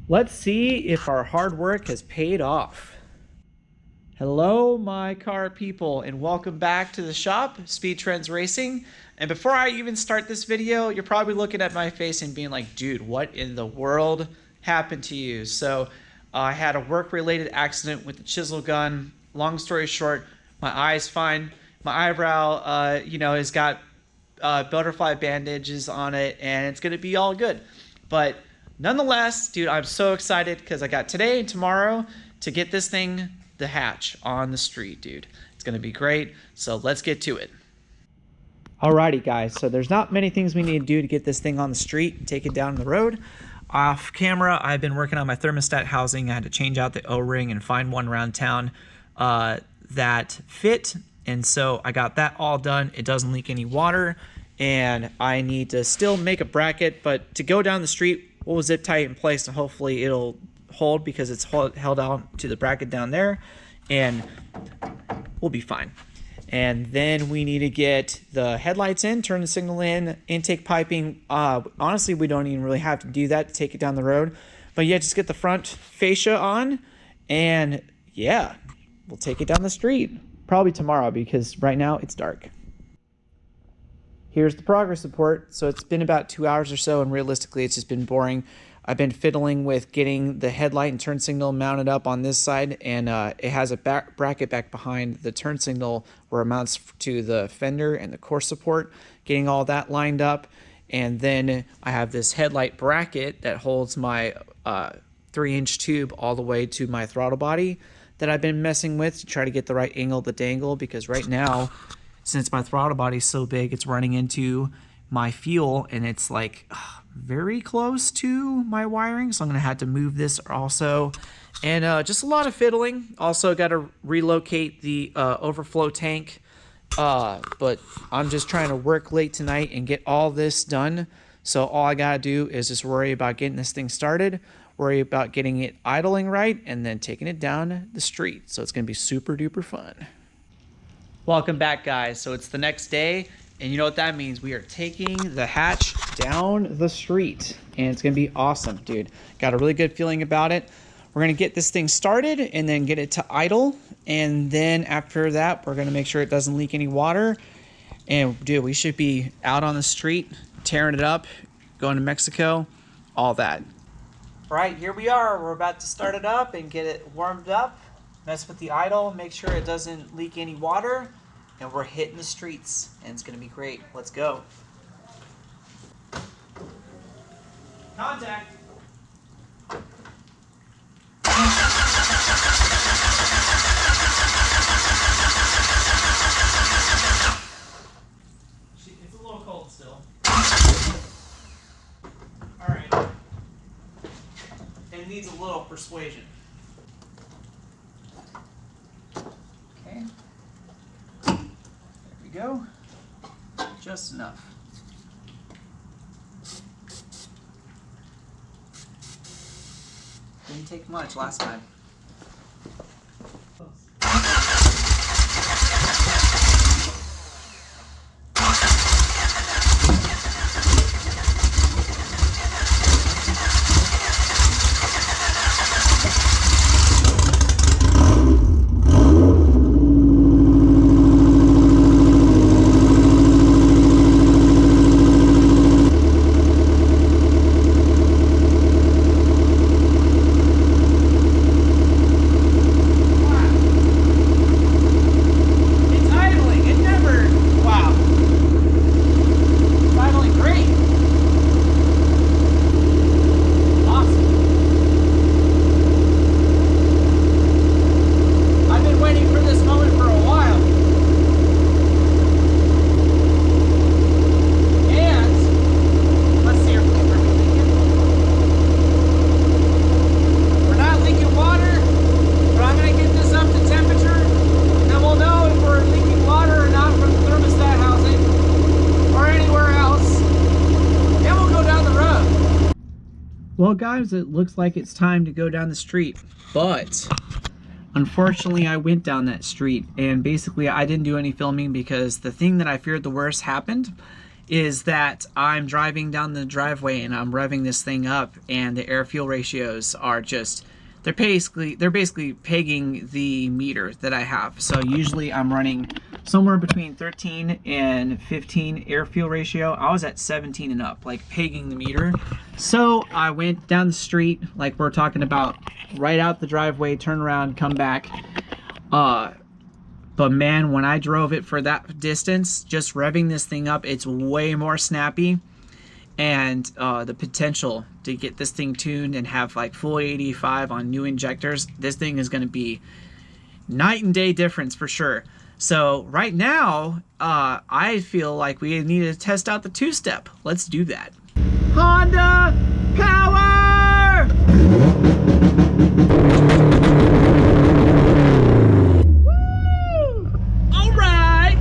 Let's see if our hard work has paid off. Hello, my car people, and welcome back to the shop, Speed Trends Racing. And before I even start this video, you're probably looking at my face and being like, dude, what in the world happened to you? So I had a work-related accident with the chisel gun. Long story short, my eye's fine. My eyebrow, has got butterfly bandages on it, and it's gonna be all good. But nonetheless, dude, I'm so excited because I got today and tomorrow to get this thing, the hatch, on the street, dude. It's gonna be great. So let's get to it. Alrighty, guys. So there's not many things we need to do to get this thing on the street and take it down the road. Off camera, I've been working on my thermostat housing. I had to change out the O-ring and find one around town that fit. And so I got that all done. It doesn't leak any water. And I need to still make a bracket, but to go down the street, we'll zip tie it in place and hopefully it'll hold because it's held out to the bracket down there, and we'll be fine. And then we need to get the headlights in, turn the signal in, intake piping. Honestly, we don't even really have to do that to take it down the road. But yeah, just get the front fascia on, and yeah, we'll take it down the street. Probably tomorrow because right now it's dark. Here's the progress report. So it's been about 2 hours or so, and realistically it's just been boring. I've been fiddling with getting the headlight and turn signal mounted up on this side, and it has a bracket back behind the turn signal where it mounts to the fender and the core support, getting all that lined up. And then I have this headlight bracket that holds my 3-inch tube all the way to my throttle body that I've been messing with to try to get the right angle to dangle, because right now, since my throttle body is so big, it's running into my fuel and it's like very close to my wiring, so I'm gonna have to move this also. And just a lot of fiddling. Also got to relocate the overflow tank, but I'm just trying to work late tonight and get all this done. So all I gotta do is just worry about getting this thing started, worry about getting it idling right, and then taking it down the street. So it's gonna be super duper fun. Welcome back, guys. So it's the next day, and you know what that means. We are taking the hatch down the street, and it's gonna be awesome, dude. Got a really good feeling about it. We're gonna get this thing started and then get it to idle, and then after that, we're gonna make sure it doesn't leak any water. And dude, we should be out on the street, tearing it up, going to Mexico, all that. All right, here we are. We're about to start it up and get it warmed up. Mess with the idle, make sure it doesn't leak any water, and we're hitting the streets, and it's gonna be great. Let's go. Contact. It's a little cold still. All right. It needs a little persuasion. Okay. There we go. Just enough. Didn't take much last time. Well, guys, it looks like it's time to go down the street, but unfortunately I went down that street and basically I didn't do any filming because the thing that I feared the worst happened, is that I'm driving down the driveway and I'm revving this thing up, and the air fuel ratios are just, they're basically pegging the meter that I have. So usually I'm running somewhere between 13 and 15 air fuel ratio. I was at 17 and up, like pegging the meter. So I went down the street, like we're talking about, right out the driveway, turn around, come back. But man, when I drove it for that distance, just revving this thing up, it's way more snappy. And the potential to get this thing tuned and have like full 85 on new injectors, this thing is going to be night and day difference for sure. So right now, I feel like we need to test out the two-step. Let's do that. Honda power! Woo! All right.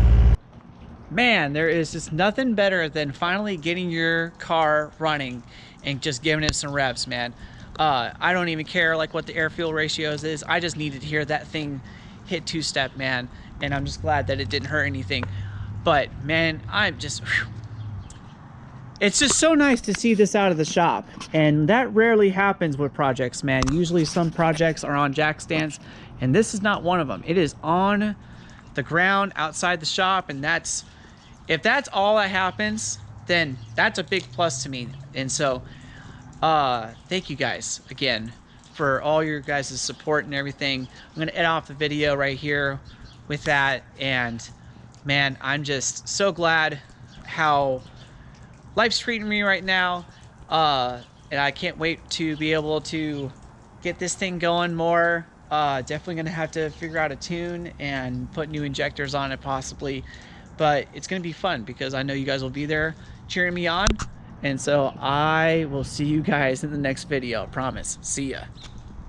Man, there is just nothing better than finally getting your car running and just giving it some revs, man. I don't even care like what the air fuel ratios is. I just needed to hear that thing hit two-step, man. And I'm just glad that it didn't hurt anything. But man, I'm just, whew. It's just so nice to see this out of the shop. And that rarely happens with projects, man. Usually some projects are on jack stands, and this is not one of them. It is on the ground outside the shop, and that's, if that's all that happens, then that's a big plus to me. And so thank you guys again for all your guys' support and everything. I'm gonna end off the video right here with that. And man, I'm just so glad how life's treating me right now. And I can't wait to be able to get this thing going more. Definitely gonna have to figure out a tune and put new injectors on it possibly. But it's gonna be fun because I know you guys will be there cheering me on. And so I will see you guys in the next video, I promise. See ya.